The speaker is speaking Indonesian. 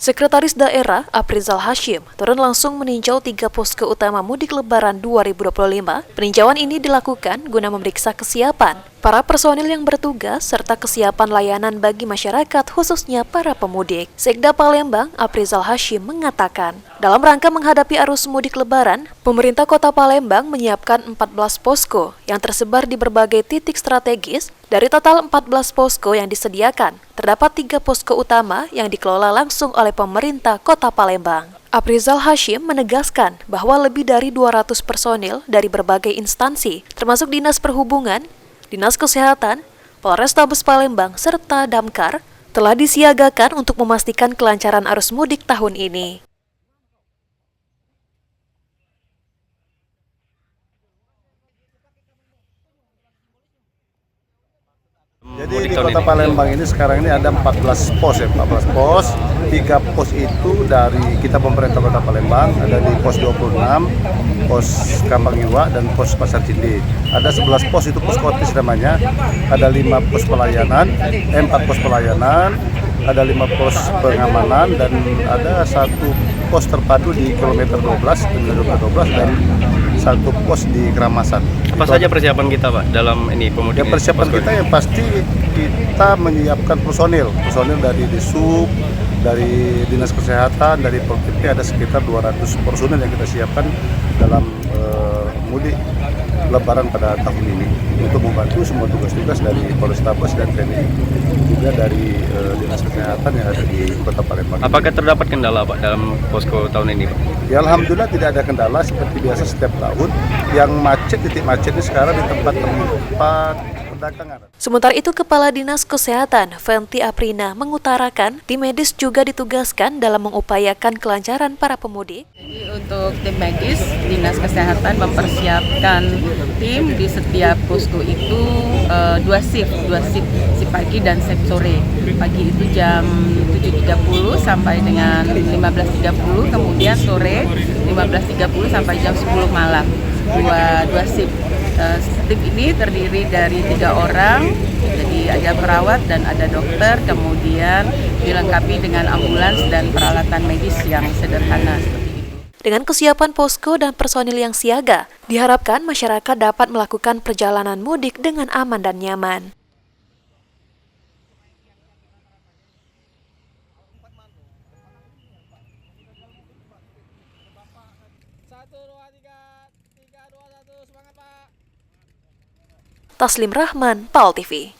Sekretaris Daerah Aprizal Hashim turun langsung meninjau 3 posko utama mudik Lebaran 2025. Peninjauan ini dilakukan guna memeriksa kesiapan para personil yang bertugas serta kesiapan layanan bagi masyarakat khususnya para pemudik. Sekda Palembang Aprizal Hashim mengatakan, dalam rangka menghadapi arus mudik Lebaran, pemerintah Kota Palembang menyiapkan 14 posko yang tersebar di berbagai titik strategis. Dari total 14 posko yang disediakan, terdapat 3 posko utama yang dikelola langsung oleh pemerintah Kota Palembang. Aprizal Hashim menegaskan bahwa lebih dari 200 personil dari berbagai instansi, termasuk Dinas Perhubungan, Dinas Kesehatan, Polrestabes Palembang, serta Damkar, telah disiagakan untuk memastikan kelancaran arus mudik tahun ini. Jadi di Kota Palembang ini sekarang ini ada 14 pos ya, 14 pos. 3 pos itu dari kita pemerintah Kota Palembang, ada di pos 26, pos Kambang Iwa, dan pos Pasar Cindi. Ada 11 pos itu pos kotis namanya, ada 5 pos pelayanan, 4 pos pelayanan, ada 5 pos pengamanan, dan ada 1 pos terpadu di kilometer 12, dan 1 pos di Keramasan. Apa saja persiapan kita, Pak, dalam ini pemudik? Ya, persiapan kita yang pasti kita menyiapkan personil dari Disub, dari Dinas Kesehatan, dari Pol PP, ada sekitar 200 personil yang kita siapkan dalam mudik Lebaran pada tahun ini untuk membantu semua tugas-tugas dari Polrestabes dan TNI, juga dari Dinas Kesehatan yang ada di Kota Palembang. Apakah terdapat kendala, Pak, dalam posko tahun ini, Pak? Ya, alhamdulillah tidak ada kendala seperti biasa setiap tahun. Yang macet, titik macetnya sekarang di tempat-tempat perdagangan. Sementara itu, Kepala Dinas Kesehatan Fenty Aprina mengutarakan tim medis juga ditugaskan dalam mengupayakan kelancaran para pemudik. Jadi untuk tim medis, Dinas Kesehatan mempersiapkan tim di setiap posko itu 2 shift si pagi dan shift sore. Pagi itu jam 7.30 sampai dengan 15.30, kemudian sore 15.30 sampai jam 10 malam. Dua shift. Tim ini terdiri dari 3 orang, jadi ada perawat dan ada dokter, kemudian dilengkapi dengan ambulans dan peralatan medis yang sederhana seperti itu. Dengan kesiapan posko dan personil yang siaga, diharapkan masyarakat dapat melakukan perjalanan mudik dengan aman dan nyaman. Taslim Rahman, PAL TV.